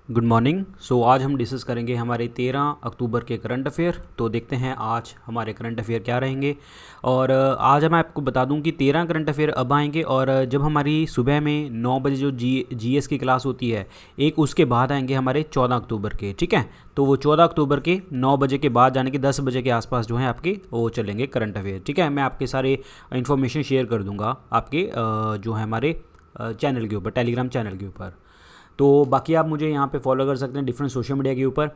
Good morning. आज हम discuss करेंगे हमारे 13 अक्टूबर के करंट अफेयर। तो देखते हैं आज हमारे करंट अफेयर क्या रहेंगे। और आज मैं आपको बता दूं कि 13 करंट अफेयर अब आएंगे, और जब हमारी सुबह में 9 बजे जो जीएस की क्लास होती है, एक उसके बाद आएंगे हमारे 14 अक्टूबर के। ठीक है, तो वो 14 अक्टूबर के 9 बजे के बाद यानी कि 10 बजे के आसपास जो है आपके वो चलेंगे करंट अफेयर। ठीक है, मैं आपके सारे इन्फॉर्मेशन शेयर कर दूंगा आपके जो है हमारे चैनल के ऊपर, टेलीग्राम चैनल के ऊपर। तो बाकी आप मुझे यहाँ पे फॉलो कर सकते हैं डिफरेंट सोशल मीडिया के ऊपर।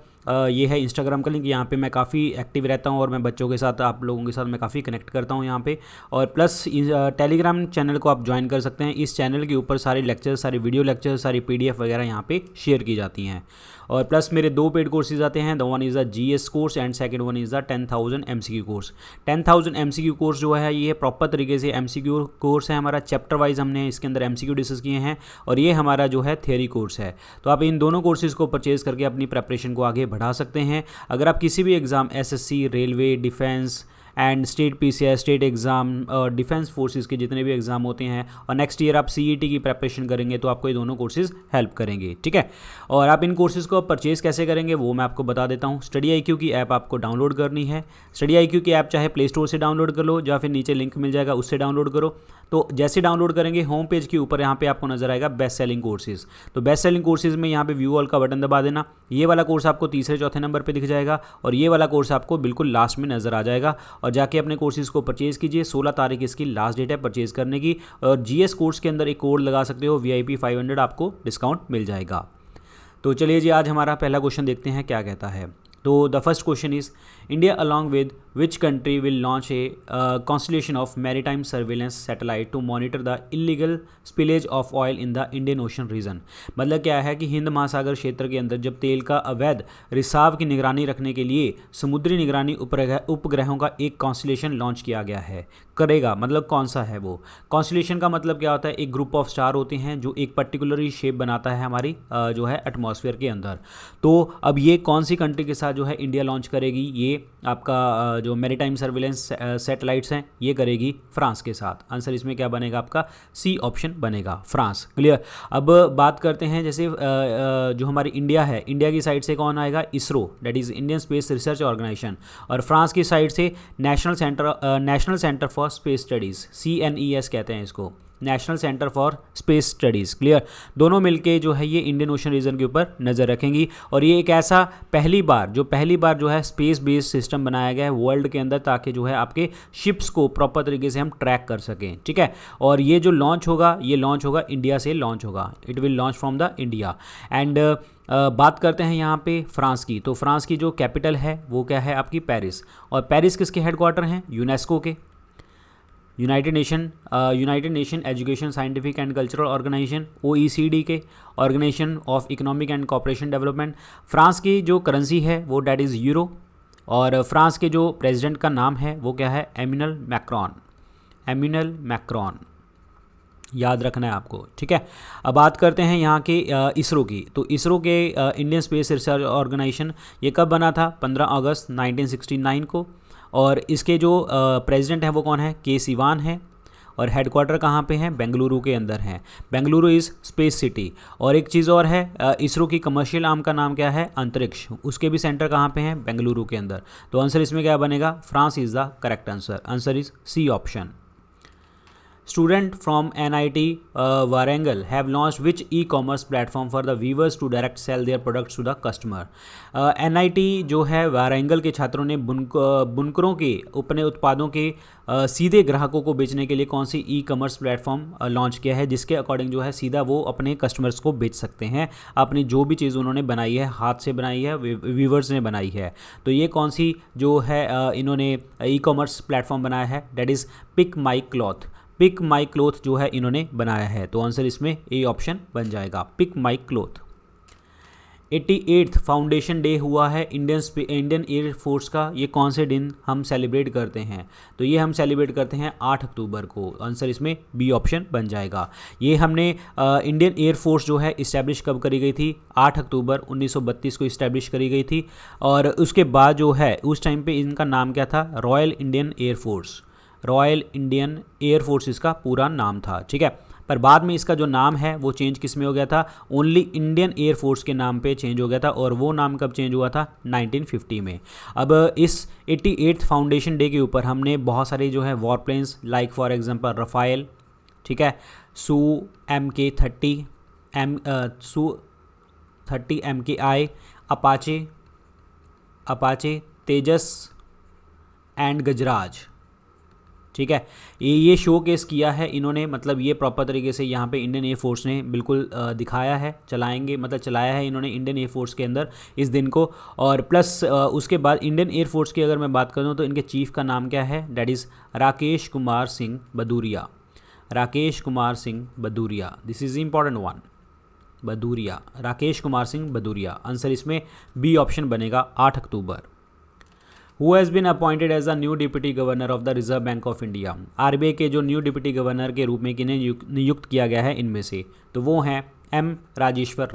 ये है इंस्टाग्राम का लिंक, यहाँ पे मैं काफ़ी एक्टिव रहता हूँ और मैं बच्चों के साथ, आप लोगों के साथ मैं काफ़ी कनेक्ट करता हूँ यहाँ पे। और प्लस टेलीग्राम चैनल को आप ज्वाइन कर सकते हैं। इस चैनल के ऊपर सारे लेक्चर, सारे वीडियो लेक्चर, सारी पीडीएफ वगैरह यहाँ पे शेयर की जाती हैं। और प्लस मेरे 2 पेड कोर्सेज आते हैं। The one is the GS course and second one is the 10,000 MCQ course. 10,000 MCQ course जो है ये प्रॉपर तरीके से एमसीक्यू कोर्स है हमारा, चैप्टर वाइज हमने इसके अंदर एमसीक्यू डिस्कस किए हैं, और ये हमारा जो है थियरी कोर्स है। तो आप इन दोनों कोर्सेज़ को परचेज़ करके अपनी प्रेपरेशन को आगे बढ़ा सकते हैं। अगर आप किसी भी exam, SSC, railway, defence and state PCS, state exam, defence forces के जितने भी एग्ज़ाम होते हैं, और नेक्स्ट ईयर आप सीईटी की प्रेपरेशन करेंगे, तो आपको ये दोनों कोर्सेज़ हेल्प करेंगे। ठीक है, और आप इन कोर्सेज़ को परचेज़ कैसे करेंगे वो मैं आपको बता देता हूँ। स्टडी आईक्यू की ऐप आपको डाउनलोड करनी है। स्टडी आईक्यू की ऐप चाहे प्ले स्टोर से डाउनलोड कर लो, या फिर नीचे लिंक मिल जाएगा उससे डाउनलोड करो। तो जैसे डाउनलोड करेंगे, होम पेज के ऊपर यहाँ पे आपको नजर आएगा बेस्ट सेलिंग कोर्सेज। तो बेस्ट सेलिंग कोर्सेज में यहाँ पे व्यू ऑल का बटन दबा देना। ये वाला कोर्स आपको तीसरे चौथे नंबर पे दिख जाएगा, और ये वाला कोर्स आपको बिल्कुल लास्ट में नजर आ जाएगा। और जाके अपने कोर्सेज को परचेज कीजिए। 16 तारीख इसकी लास्ट डेट है परचेज करने की। और जीएस कोर्स के अंदर एक कोड लगा सकते हो, VIP 500 आपको डिस्काउंट मिल जाएगा। तो चलिए जी, आज हमारा पहला क्वेश्चन देखते हैं क्या कहता है। तो the first question is, India along with which country will launch a constellation of maritime surveillance satellite to monitor the illegal spillage of oil in the Indian Ocean region। मतलब क्या है कि हिंद महासागर क्षेत्र के अंदर जब तेल का अवैध रिसाव की निगरानी रखने के लिए समुद्री निगरानी उपग्रहों का एक कॉन्स्टलेशन लॉन्च किया गया है। करेगा मतलब कौन सा है वो कॉन्स्टलेशन का मतलब क्या होता है, एक ग्रुप ऑफ स्टार होते हैं जो एक पर्टिकुलर शेप बनाता है हमारी जो है एटमॉस्फेयर के अंदर। तो अब ये कौन सी कंट्री के साथ जो है इंडिया लॉन्च करेगी, ये आपका जो मैरीटाइम सर्विलेंस सैटेलाइट्स हैं ये करेगी फ्रांस के साथ। आंसर इसमें क्या बनेगा आपका, सी ऑप्शन बनेगा, फ्रांस। क्लियर। अब बात करते हैं जैसे जो हमारी इंडिया है, इंडिया की साइड से कौन आएगा, ISRO, that is Indian space research organization. और फ्रांस की साइड से national centre for space studies, CNES कहते हैं इसको, national centre for space studies. Clear. दोनों मिलके जो है ये इंडियन ओशन रीजन के ऊपर नज़र रखेंगी। और ये एक ऐसा पहली बार जो है स्पेस बेस्ड सिस्टम बनाया गया है वर्ल्ड के अंदर, ताकि जो है आपके शिप्स को प्रॉपर तरीके से हम ट्रैक कर सकें। ठीक है, और ये जो लॉन्च होगा, ये लॉन्च होगा इंडिया से लॉन्च होगा, it will launch from the India. And बात करते हैं यहाँ पे फ्रांस की। तो फ्रांस की जो कैपिटल है वो क्या है आपकी, पेरिस। और पेरिस किसके हेडक्वार्टर हैं, यूनेस्को के, United Nation education scientific and cultural organization, OECD के, organization of economic and cooperation development. France की जो करेंसी है वो डैट इज़ यूरो। और फ्रांस के जो प्रेसिडेंट का नाम है वो क्या है, एमिनल मैक्रोन, याद रखना है आपको। ठीक है, अब बात करते हैं यहाँ के इसरो की। तो इसरो के इंडियन स्पेस रिसर्च ऑर्गेनाइजेशन ये कब बना था, 15 अगस्त 1969 को। और इसके जो प्रेसिडेंट हैं वो कौन है, के सिवान है। और हेडक्वार्टर कहाँ पे है, बेंगलुरु के अंदर है। Bengaluru is space city. और एक चीज़ और है, इसरो की कमर्शियल आर्म का नाम क्या है, अंतरिक्ष, उसके भी सेंटर कहाँ पे हैं, बेंगलुरु के अंदर। तो आंसर इसमें क्या बनेगा, France is the correct answer. Answer is C option. Student from NIT Warangal have launched which e-commerce platform for the viewers to direct sell their products to the customer। NIT जो है वारंगल के छात्रों ने बुनकरों के अपने उत्पादों के सीधे ग्राहकों को बेचने के लिए कौन सी ई-कॉमर्स प्लेटफॉर्म लॉन्च किया है, जिसके अकॉर्डिंग जो है सीधा वो अपने कस्टमर्स को बेच सकते हैं अपनी जो भी चीज़ उन्होंने बनाई है, हाथ से बनाई है, वीवर्स ने बनाई है। तो ये कौन सी जो है इन्होंने ई-कॉमर्स प्लेटफॉर्म बनाया है, that is pick my cloth जो है इन्होंने बनाया है। तो आंसर इसमें ए ऑप्शन बन जाएगा, pick my cloth. 88th foundation day हुआ है इंडियन एयर फोर्स का, ये कौन से दिन हम सेलिब्रेट करते हैं, तो ये हम सेलिब्रेट करते हैं 8 अक्टूबर को। आंसर इसमें बी ऑप्शन बन जाएगा। ये हमने इंडियन एयर फोर्स जो है इस्टेब्लिश कब करी गई थी, 8 अक्टूबर 1932 को इस्टेब्लिश करी गई थी। और उसके बाद जो है उस टाइम पे इनका नाम क्या था, रॉयल इंडियन एयर फोर्स इसका पूरा नाम था। ठीक है, पर बाद में इसका जो नाम है वो चेंज किस में हो गया था, ओनली इंडियन एयरफोर्स के नाम पे चेंज हो गया था, और वो नाम कब चेंज हुआ था, 1950 में। अब इस 88th फाउंडेशन डे के ऊपर हमने बहुत सारे जो है war planes, like for example Rafale, ठीक है, Su-30 Su-30 MKI, Apache, Tejas and Gajraj, ठीक है, ये शो केस किया है इन्होंने, मतलब ये प्रॉपर तरीके से यहाँ पे इंडियन एयरफोर्स ने बिल्कुल दिखाया है, चलाया है इन्होंने इंडियन एयरफोर्स के अंदर इस दिन को। और प्लस उसके बाद इंडियन एयरफोर्स की अगर मैं बात करूँ तो इनके चीफ का नाम क्या है, that is Rakesh Kumar Singh Bhadauria. Rakesh Kumar Singh Bhadauria, this is important one, Bhadauria, Rakesh Kumar Singh Bhadauria. Answer इसमें बी ऑप्शन बनेगा 8 October. Who has been appointed as the new deputy governor of the reserve bank of India, RBI के जो न्यू डिप्टी गवर्नर के रूप में किन्हें नियुक्त किया गया है इनमें से, तो वो हैं M Rajeshwar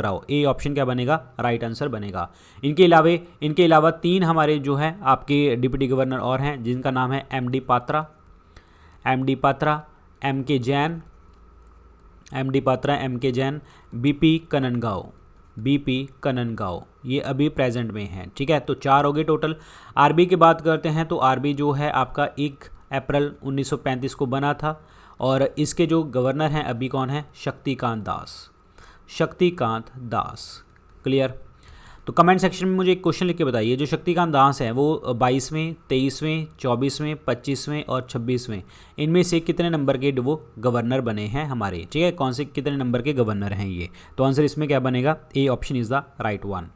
Rao. A option क्या बनेगा, राइट आंसर बनेगा। इनके अलावा 3 हमारे जो है आपके डिप्टी गवर्नर और हैं, जिनका नाम है MD Patra, MK Jain, BP Kanungo, ये अभी प्रेजेंट में हैं, ठीक है। तो 4 हो गए टोटल। आरबी की बात करते हैं तो आरबी जो है आपका 1 अप्रैल 1935 को बना था, और इसके जो गवर्नर हैं अभी कौन है, शक्तिकांत दास। क्लियर। तो कमेंट सेक्शन में मुझे एक क्वेश्चन लिख के बताइए, जो शक्तिकांत दास हैं वो 22वें, 23वें, 24वें, 25वें और 26वें, इनमें से कितने नंबर के वो गवर्नर बने हैं हमारे, ठीक है, कौन से कितने नंबर के गवर्नर हैं ये। तो आंसर इसमें क्या बनेगा, A option is the right one.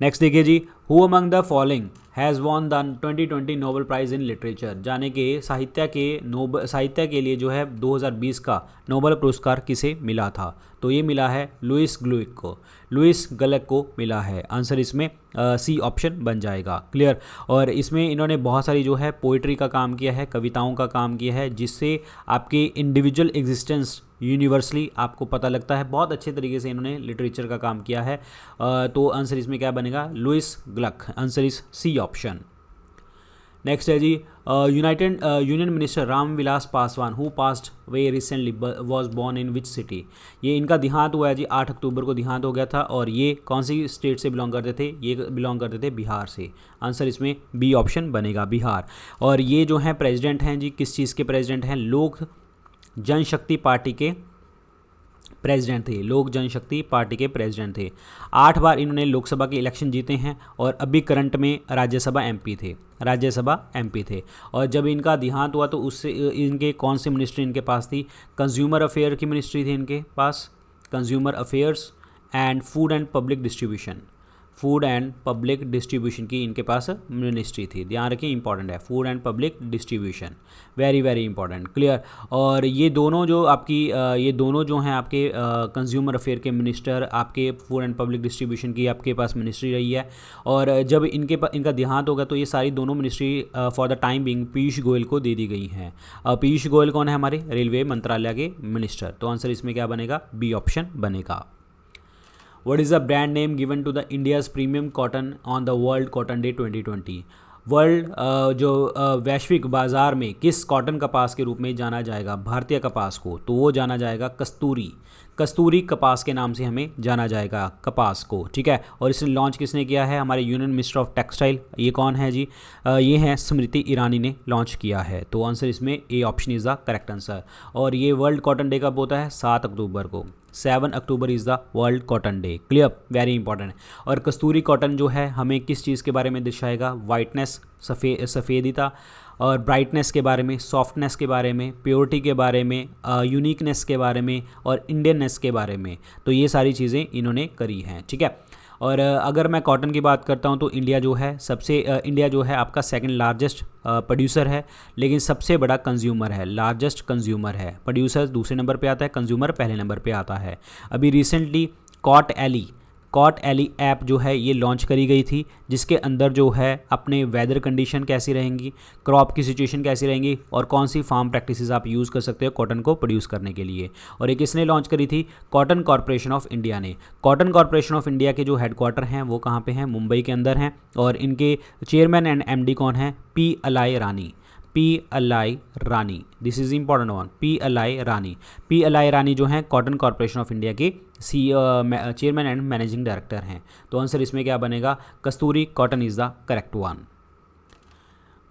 Next देखिए जी, who among the following has won the 2020 Nobel prize in literature, जाने के साहित्य के लिए जो है 2020 का नोबेल पुरस्कार किसे मिला था। तो ये मिला है लुइस ग्लुक को मिला है। आंसर इसमें सी ऑप्शन बन जाएगा। क्लियर। और इसमें इन्होंने बहुत सारी जो है पोइट्री का काम किया है, कविताओं का काम किया है, जिससे आपके इंडिविजुअल एग्जिस्टेंस यूनिवर्सली आपको पता लगता है। बहुत अच्छे तरीके से इन्होंने लिटरेचर का काम किया है। तो आंसर इसमें क्या बनेगा, Louise Gluck. Answer is C option. Next है जी, union minister Ram Vilas Paswan who passed away recently was born in which city. ये इनका देहांत हुआ है जी, 8 अक्टूबर को देहांत हो गया था। और ये कौन सी स्टेट से बिलोंग करते थे, ये बिलोंग करते थे बिहार से। आंसर इसमें बी ऑप्शन बनेगा, बिहार। और ये जो हैं प्रेसिडेंट हैं जी, किस चीज़ के प्रेसिडेंट हैं, लोक जनशक्ति पार्टी के प्रेसिडेंट थे। लोक जनशक्ति पार्टी के प्रेसिडेंट थे। 8 बार इन्होंने लोकसभा के इलेक्शन जीते हैं और अभी करंट में राज्यसभा एमपी थे। और जब इनका देहांत हुआ तो उससे इनके कौन सी मिनिस्ट्री इनके पास थी, कंज्यूमर अफेयर की मिनिस्ट्री थी इनके पास, consumer affairs and food and public distribution की इनके पास मिनिस्ट्री थी। ध्यान रखिए, इंपॉर्टेंट है, food and public distribution, very very important. Clear. और ये दोनों जो हैं आपके कंज्यूमर अफेयर के मिनिस्टर, आपके फूड एंड पब्लिक डिस्ट्रीब्यूशन की आपके पास मिनिस्ट्री रही है। और जब इनका देहांत होगा तो ये सारी दोनों ministry for the time being Piyush Goyal को दे दी गई हैं। पीयूष गोयल कौन है, हमारे रेलवे मंत्रालय के मिनिस्टर। तो आंसर इसमें क्या बनेगा, बी ऑप्शन बनेगा। What is the brand name given to the India's premium cotton on the World Cotton Day 2020? जो वैश्विक बाज़ार में किस कॉटन कपास के रूप में जाना जाएगा भारतीय कपास को, तो वो जाना जाएगा कस्तूरी कपास के नाम से हमें जाना जाएगा कपास को। ठीक है। और इसे लॉन्च किसने किया है, हमारे यूनियन मिनिस्टर ऑफ टेक्सटाइल, ये कौन है जी, ये हैं स्मृति ईरानी ने लॉन्च किया है। तो आंसर इसमें A option is the correct answer. और ये वर्ल्ड कॉटन डे कब होता है, 7 अक्टूबर को। 7 October is the world cotton day. Clear, very important. और कस्तूरी कॉटन जो है हमें किस चीज़ के बारे में दर्शाएगा, वाइटनेस, सफ़ेदिता, और ब्राइटनेस के बारे में, सॉफ्टनेस के बारे में, प्योरिटी के बारे में, यूनिकनेस के बारे में और इंडियननेस के बारे में। तो ये सारी चीज़ें इन्होंने करी हैं। ठीक है। और अगर मैं कॉटन की बात करता हूँ तो इंडिया जो है आपका सेकंड लार्जेस्ट प्रोड्यूसर है, लेकिन सबसे बड़ा कंज्यूमर है, लार्जेस्ट कंज्यूमर है। प्रोड्यूसर दूसरे नंबर पे आता है, कंज्यूमर पहले नंबर पे आता है। अभी रिसेंटली कॉट एली ऐप जो है ये लॉन्च करी गई थी, जिसके अंदर जो है अपने वेदर कंडीशन कैसी रहेंगी, क्रॉप की सिचुएशन कैसी रहेंगी और कौन सी फार्म प्रैक्टिसेस आप यूज़ कर सकते हो कॉटन को प्रोड्यूस करने के लिए। और ये किसने लॉन्च करी थी, कॉटन कॉरपोरेशन ऑफ इंडिया ने। कॉटन कॉरपोरेशन ऑफ इंडिया के जो हेडक्वार्टर हैं वो कहाँ पे हैं, मुंबई के अंदर हैं। और इनके चेयरमैन एंड एमडी कौन है, P Alli Rani. PLI Rani, this is important one, PLI Rani. PLI Rani जो हैं कॉटन कॉरपोरेशन ऑफ इंडिया के चेयरमैन एंड मैनेजिंग डायरेक्टर हैं। तो आंसर इसमें क्या बनेगा, Kasturi cotton is the correct one.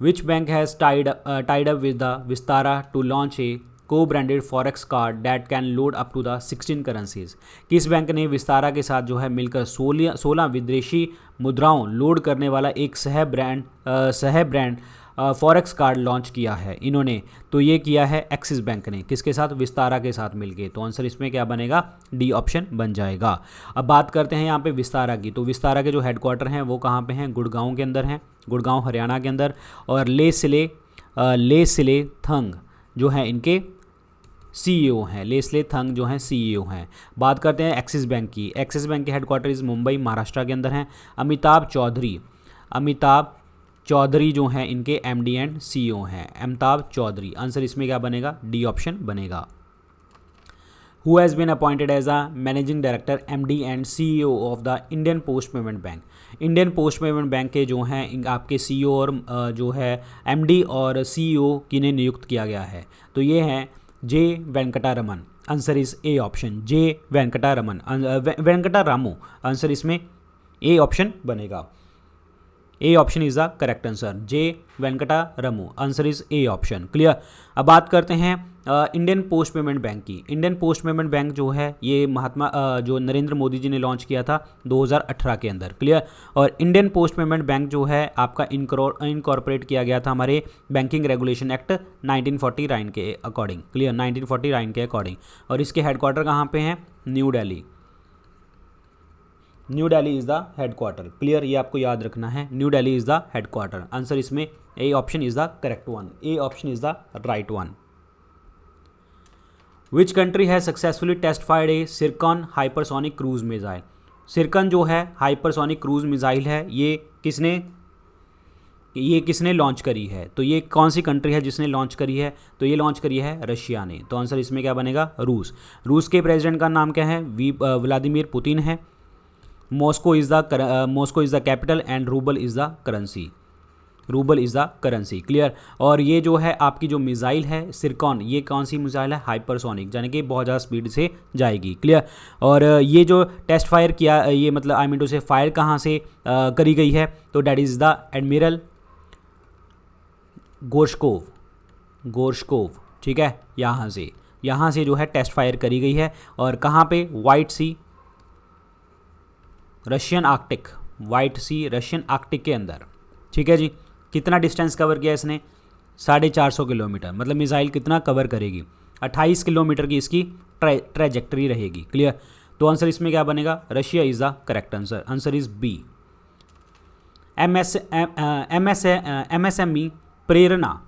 Which bank has tied up with the Vistara to launch a co-branded forex card that can load up to the 16 currencies? किस bank ने विस्तारा के साथ जो है मिलकर 16 विदेशी मुद्राओं लोड करने वाला एक सह ब्रांड फॉरेक्स कार्ड लॉन्च किया है इन्होंने? तो ये किया है एक्सिस बैंक ने, किसके साथ, विस्तारा के साथ मिलके। तो आंसर इसमें क्या बनेगा, डी ऑप्शन बन जाएगा। अब बात करते हैं यहाँ पे विस्तारा की। तो विस्तारा के जो हेडक्वार्टर हैं वो कहाँ पे हैं, गुड़गांव के अंदर हैं, गुड़गांव हरियाणा के अंदर। और ले सिले थंग जो है इनके CEO हैं, लेस्ले थंग जो हैं CEO हैं। बात करते हैं एक्सिस बैंक की। एक्सिस बैंक के हेडक्वार्टर इस मुंबई महाराष्ट्र के अंदर हैं। अमिताभ चौधरी जो हैं इनके MD एंड CEO हैं, अमिताभ चौधरी। आंसर इसमें क्या बनेगा, डी ऑप्शन बनेगा। Who has been appointed as a managing director MD and CEO of the Indian post payment bank? Indian post payment bank के जो हैं आपके CEO और जो है MD और CEO किन्हें नियुक्त किया गया है? तो ये हैं J Venkataraman. Answer is A option, J Venkataramu. Answer इसमें ए ऑप्शन बनेगा। A option is the correct answer, J Venkataramu. Answer is A option. Clear. अब बात करते हैं इंडियन पोस्ट पेमेंट बैंक की। इंडियन पोस्ट पेमेंट बैंक जो है ये जो नरेंद्र मोदी जी ने लॉन्च किया था 2018 के अंदर। क्लियर। और इंडियन पोस्ट पेमेंट बैंक जो है आपका इनकॉर्पोरेट किया गया था हमारे बैंकिंग रेगुलेशन एक्ट 1949 के अकॉर्डिंग। क्लियर, 1949 के अकॉर्डिंग। और इसके हेडक्वार्टर कहाँ पे हैं, new Delhi. New Delhi is the headquarter. Clear, ये आपको याद रखना है, new Delhi is the headquarter. Answer इसमें A option is the correct one, A option is the right one. Which country has successfully test fired a Zircon hypersonic cruise missile? Zircon जो है hypersonic cruise missile है, ये किसने launch करी है? तो ये कौन सी कंट्री है जिसने लॉन्च करी है? तो ये लॉन्च करी है रशिया ने। तो आंसर इसमें क्या बनेगा, रूस। रूस के प्रेसिडेंट का नाम क्या है, व्लादिमीर पुतिन है। Moscow is the capital and rouble is the currency. Rouble is the currency. Clear. और ये जो है आपकी जो मिसाइल है सिरकॉन, ये कौन सी मिसाइल है, हाइपरसोनिक, यानी कि बहुत ज़्यादा स्पीड से जाएगी। क्लियर। और ये जो टेस्ट फायर किया, ये मतलब आई मीन टू से फायर कहाँ से करी गई है? तो that is the admiral Gorshkov. ठीक है, यहाँ से जो है टेस्ट फायर करी गई है। और कहाँ पे, वाइट सी रशियन आर्कटिक के अंदर। ठीक है जी। कितना डिस्टेंस कवर किया इसने, 450 किलोमीटर। मतलब मिसाइल कितना कवर करेगी, 28 किलोमीटर की इसकी ट्रैजेक्टरी रहेगी। क्लियर। तो आंसर इसमें क्या बनेगा, Russia is the correct answer. Answer is B. MSME Prerna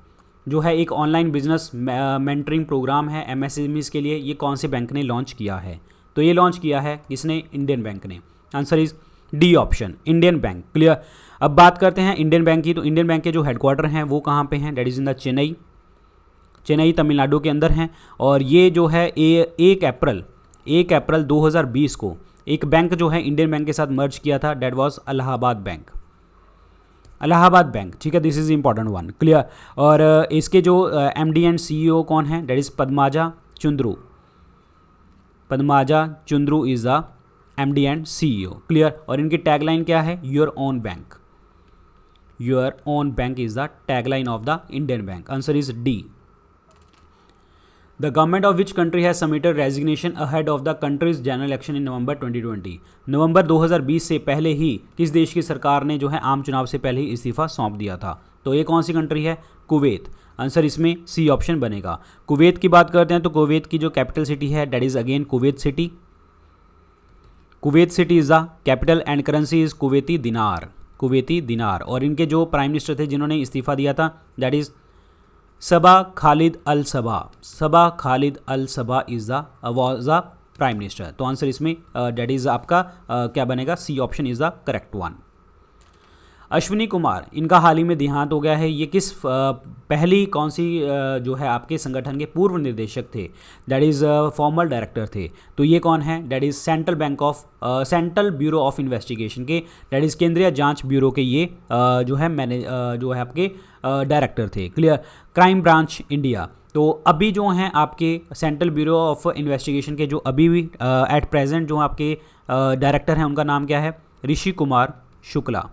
जो है एक ऑनलाइन बिजनेस मेंटरिंग प्रोग्राम है MSMEs के लिए, ये कौन से बैंक ने लॉन्च किया है? तो ये लॉन्च किया है किसने, इंडियन बैंक ने। Answer is D option, Indian bank. Clear. अब बात करते हैं इंडियन बैंक की। तो इंडियन बैंक के जो हेडक्वार्टर हैं वो कहाँ पे हैं, that is in the Chennai Tamil Nadu के अंदर हैं। और ये जो है 1 अप्रैल 2020 को एक बैंक जो है इंडियन बैंक के साथ मर्ज किया था, डेट वॉज इलाहाबाद बैंक। ठीक है, this is important one. Clear. और इसके जो MD एंड CEO कौन है, that is Padmaja Chundru is the MD and CEO। Clear. और इनकी टैगलाइन क्या है, your own bank is the tagline of the Indian bank. Answer is D. The government of which country has submitted resignation ahead of the country's general election in November 2020? November 2020 से पहले ही किस देश की सरकार ने जो है आम चुनाव से पहले ही इस्तीफा सौंप दिया था? तो ये कौन सी कंट्री है, कुवैत। आंसर इसमें सी ऑप्शन बनेगा। कुवैत की बात करते हैं तो कुवैत की जो कैपिटल सिटी है that is again Kuwait city is the capital and currency is Kuwaiti dinar. और इनके जो प्राइम मिनिस्टर थे जिन्होंने इस्तीफा दिया था, that is Sabah Khalid Al Sabah is the prime minister. तो आंसर इसमें डेट इज आपका क्या बनेगा, C option is the correct one. Ashwini Kumar, इनका हाल ही में देहांत हो गया है। ये किस पहली कौन सी जो है आपके संगठन के पूर्व निर्देशक थे, दैट इज़ फॉर्मर डायरेक्टर थे। तो ये कौन है, that is central bureau of investigation के, दैट इज़ केंद्रीय जांच ब्यूरो के ये जो है आपके डायरेक्टर थे। क्लियर। क्राइम ब्रांच इंडिया, तो अभी जो हैं आपके सेंट्रल ब्यूरो ऑफ इन्वेस्टिगेशन के जो अभी भी एट प्रेजेंट जो आपके डायरेक्टर हैं, उनका नाम क्या है, Rishi Kumar Shukla,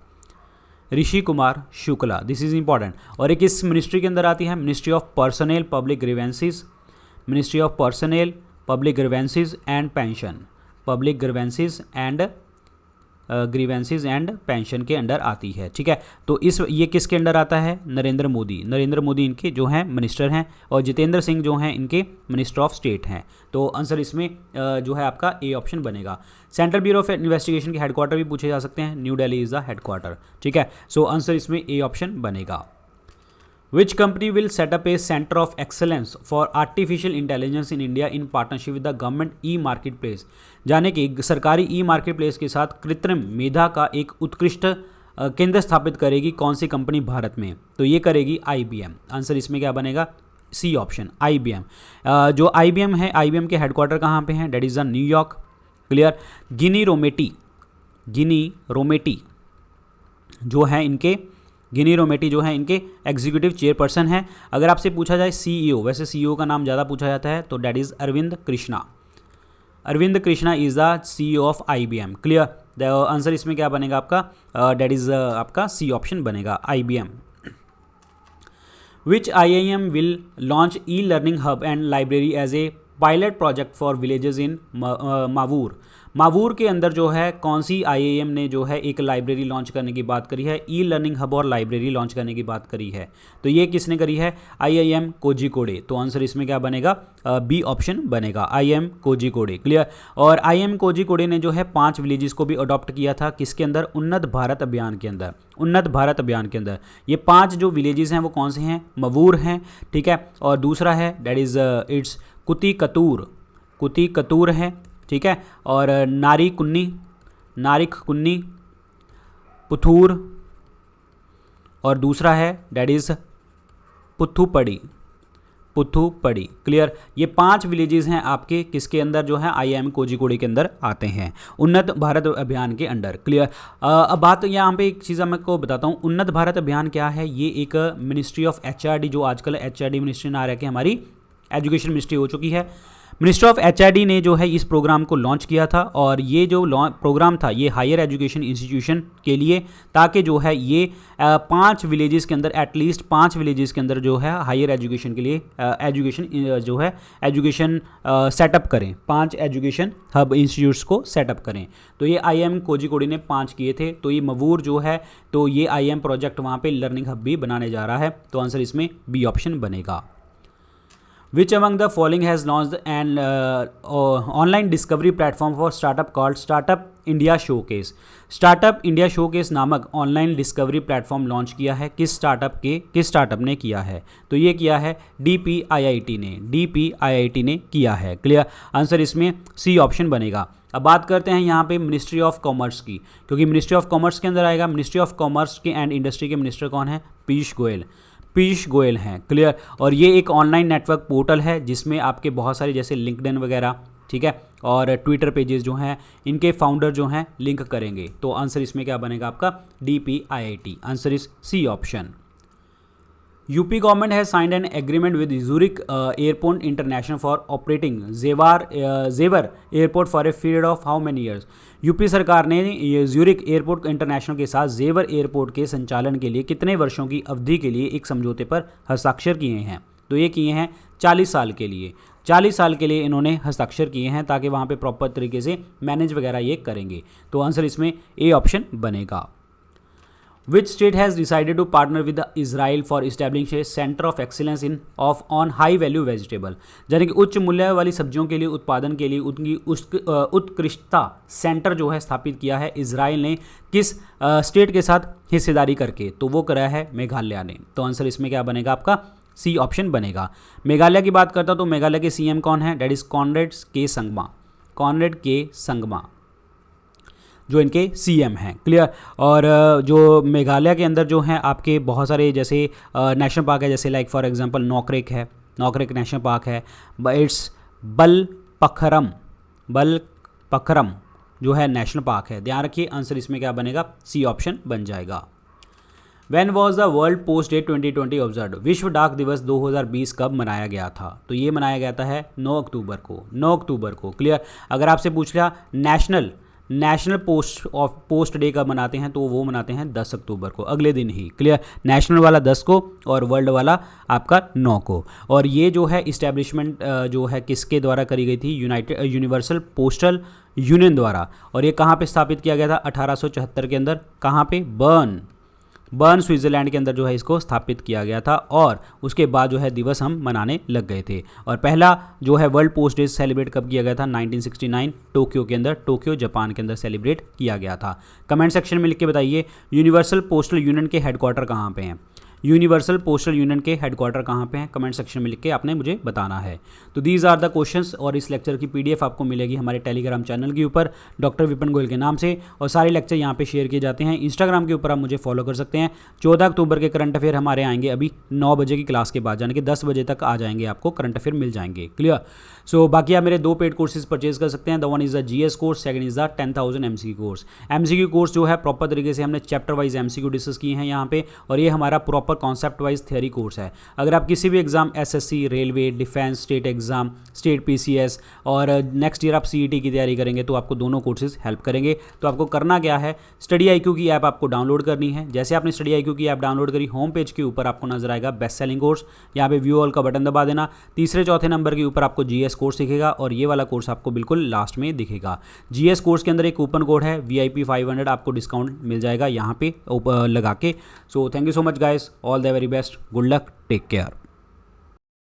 this is important. और एक इस मिनिस्ट्री के अंदर आती है ministry of personnel public grievances and pension के अंडर आती है। ठीक है, तो ये किसके अंडर आता है, नरेंद्र मोदी इनके जो हैं मिनिस्टर हैं, और जितेंद्र सिंह जो हैं इनके मिनिस्टर ऑफ स्टेट हैं। तो आंसर इसमें जो है आपका ए ऑप्शन बनेगा। सेंट्रल ब्यूरो ऑफ इन्वेस्टिगेशन के हेडक्वार्टर भी पूछे जा सकते हैं, new Delhi is the headquarter. ठीक है, सो आंसर इसमें ए ऑप्शन बनेगा। Which company will set up a center of excellence for artificial intelligence in India in partnership with the government e-marketplace? जाने कि सरकारी ई मार्केटप्लेस के साथ कृत्रिम मेधा का एक उत्कृष्ट केंद्र स्थापित करेगी कौन सी कंपनी भारत में? तो ये करेगी IBM। आंसर इसमें क्या बनेगा, सी ऑप्शन IBM। जो IBM है, IBM के हेडक्वार्टर कहाँ पे हैं, that is the New York. Clear. Ginni Rometty Ginni Rometty जो है इनके एग्जीक्यूटिव चेयरपर्सन हैं। अगर आपसे पूछा जाए CEO, वैसे CEO का नाम ज़्यादा पूछा जाता है, तो that is Arvind Krishna is the CEO of IBM। Clear. The answer इसमें क्या बनेगा आपका, डेट इज़ आपका सी ऑप्शन बनेगा IBM। Which IIM will launch e-learning hub and library as a pilot project for villages in Mavoor के अंदर जो है कौन सी IIM ने जो है एक लाइब्रेरी लॉन्च करने की बात करी है, ई-लर्निंग हब और लाइब्रेरी लॉन्च करने की बात करी है। तो ये किसने करी है, IIM कोझिकोडे। तो आंसर इसमें क्या बनेगा, बी ऑप्शन बनेगा, IIM कोझिकोडे। क्लियर। और IIM कोझिकोडे ने जो है 5 विलेजेस को भी अडॉप्ट किया था, किसके अंदर, उन्नत भारत अभियान के अंदर। ये 5 जो विलेजेस हैं वो कौन से हैं, मवूर हैं। ठीक है, और दूसरा है डेट इज़ इट्स कुती कतूर है। ठीक है, और नारिक कुन्नी, पुथूर, और दूसरा है डेट इज़ पुथुपड़ी। क्लियर। ये 5 विलेजेस हैं आपके किसके अंदर जो है IIM कोझिकोडे के अंदर आते हैं, उन्नत भारत अभियान के अंडर। क्लियर। अब बात यहाँ पे एक चीज़ मैं को बताता हूँ, उन्नत भारत अभियान क्या है। ये एक मिनिस्ट्री ऑफ HRD, जो आजकल HRD मिनिस्ट्री ना रह के हमारी एजुकेशन मिनिस्ट्री हो चुकी है। मिनिस्टर ऑफ HRD ने जो है इस प्रोग्राम को लॉन्च किया था, और ये जो प्रोग्राम था ये हायर एजुकेशन इंस्टीट्यूशन के लिए, ताकि जो है ये 5 विलेजेस के अंदर, एटलीस्ट 5 विलेजेस के अंदर जो है हायर एजुकेशन के लिए एजुकेशन सेटअप करें, 5 एजुकेशन हब इंस्टीट्यूट्स को सेटअप करें। तो ये IIM कोझिकोडे ने 5 किए थे। तो ये मवूर जो है, तो ये IIM प्रोजेक्ट वहाँ पे लर्निंग हब भी बनाने जा रहा है। तो आंसर इसमें बी ऑप्शन बनेगा। Which among the following has launched an online discovery platform for startup called Startup India Showcase? Startup India Showcase नामक ऑनलाइन डिस्कवरी प्लेटफॉर्म लॉन्च किया है किस स्टार्टअप ने किया है? तो ये किया है DPIIT ने किया है। क्लियर। आंसर इसमें सी ऑप्शन बनेगा। अब बात करते हैं यहाँ पे मिनिस्ट्री ऑफ कॉमर्स की, क्योंकि मिनिस्ट्री ऑफ कॉमर्स के अंदर आएगा। मिनिस्ट्री ऑफ कॉमर्स के एंड इंडस्ट्री के मिनिस्टर कौन है, पीयूष गोयल हैं। क्लियर। और ये एक ऑनलाइन नेटवर्क पोर्टल है जिसमें आपके बहुत सारे जैसे लिंक्डइन वगैरह, ठीक है, और ट्विटर पेजेस जो हैं इनके फाउंडर जो हैं लिंक करेंगे। तो आंसर इसमें क्या बनेगा आपका, DPIIT। Answer is C option. UP government has signed an agreement with Zurich airport international for operating Jewar airport for a period of how many years? UP सरकार ने ज़ूरिक एयरपोर्ट इंटरनेशनल के साथ जेवर एयरपोर्ट के संचालन के लिए कितने वर्षों की अवधि के लिए एक समझौते पर हस्ताक्षर किए हैं? तो ये किए हैं 40 साल के लिए। 40 साल के लिए इन्होंने हस्ताक्षर किए हैं, ताकि वहाँ पे प्रॉपर तरीके से मैनेज वगैरह ये करेंगे। तो आंसर इसमें ए ऑप्शन बनेगा। Which state has decided to partner with Israel for establishing a center of excellence on high value vegetable? यानी कि उच्च मूल्य वाली सब्जियों के लिए उत्पादन के लिए उनकी उत्कृष्टता सेंटर जो है स्थापित किया है इजराइल ने किस स्टेट के साथ हिस्सेदारी करके? तो वो करा है मेघालय ने। तो आंसर इसमें क्या बनेगा आपका, सी ऑप्शन बनेगा। मेघालय की बात करता तो मेघालय के CM कौन है? डेट इज कॉनरेड के संगमा। जो इनके सीएम हैं। क्लियर। और जो मेघालय के अंदर जो हैं आपके बहुत सारे जैसे नेशनल पार्क है, जैसे लाइक फॉर एग्जांपल नॉकरेक है, नॉकरेक नेशनल पार्क है, इट्स बलपखरम जो है नेशनल पार्क है। ध्यान रखिए आंसर इसमें क्या बनेगा, सी ऑप्शन बन जाएगा। When was the World Post Day 2020 observed? विश्व डाक दिवस 2020 कब मनाया गया था? तो ये मनाया गया था है 9 अक्टूबर को, 9 अक्टूबर को। क्लियर। अगर आपसे पूछ लिया नेशनल पोस्ट डे कब मनाते हैं, तो वो मनाते हैं 10 अक्टूबर को, अगले दिन ही। क्लियर। नेशनल वाला 10 को और वर्ल्ड वाला आपका 9 को। और ये जो है इस्टेब्लिशमेंट जो है किसके द्वारा करी गई थी, यूनिवर्सल पोस्टल यूनियन द्वारा। और ये कहाँ पे स्थापित किया गया था, 1874 के अंदर। कहाँ पे, बर्न स्विट्ज़रलैंड के अंदर जो है इसको स्थापित किया गया था। और उसके बाद जो है दिवस हम मनाने लग गए थे। और पहला जो है वर्ल्ड पोस्ट डे सेलिब्रेट कब किया गया था, 1969 टोक्यो के अंदर, टोक्यो जापान के अंदर सेलिब्रेट किया गया था। कमेंट सेक्शन में लिख के बताइए यूनिवर्सल पोस्टल यूनियन के हेडक्वार्टर कहाँ पे हैं, यूनिवर्सल पोस्टल यूनियन के हेडक्वार्टर कहाँ पे हैं, कमेंट सेक्शन में लिख के आपने मुझे बताना है। तो दीज आर द क्वेश्चंस। और इस लेक्चर की पीडीएफ आपको मिलेगी हमारे टेलीग्राम चैनल के ऊपर डॉक्टर विपिन गोयल के नाम से। और सारे लेक्चर यहाँ पे शेयर किए जाते हैं। इंस्टाग्राम के ऊपर आप मुझे फॉलो कर सकते हैं। 14 अक्टूबर के करंट अफेयर हमारे आएंगे अभी 9 बजे की क्लास के बाद, यानी कि 10 बजे तक आ जाएंगे, आपको करंट अफेयर मिल जाएंगे। क्लियर। सो बाकी आप मेरे 2 पेड कोर्सेज परचेज कर सकते हैं। The one is the GS course, second is the 10,000 MCQ course. MCQ course जो है प्रॉपर तरीके से हमने चैप्टर वाइज एमसीक्यू डिस्कस किए हैं यहाँ पे, और ये हमारा proper concept wise theory course है। अगर आप किसी भी exam SSC, railway, defence, state exam, state PCS और नेक्स्ट ईयर आप सीईटी की तैयारी करेंगे तो आपको दोनों कोर्सेज हेल्प करेंगे। तो आपको करना क्या है, स्टडी आईक्यू की ऐप आपको डाउनलोड करनी है। जैसे आपने स्टडी आईक्यू की ऐप डाउनलोड करी, होम पेज के ऊपर आपको नजर आएगा बेस्ट सेलिंग कोर्स, यहाँ पे व्यू ऑल का बटन दबा देना। तीसरे चौथे नंबर के ऊपर आपको जीएस कोर्स दिखेगा और ये वाला कोर्स आपको बिल्कुल लास्ट में दिखेगा। जीएस कोर्स के अंदर एक कूपन कोड है VIP 500, आपको डिस्काउंट मिल जाएगा यहाँ पे लगा के। So thank you so much guys, all the very best, good luck, take care.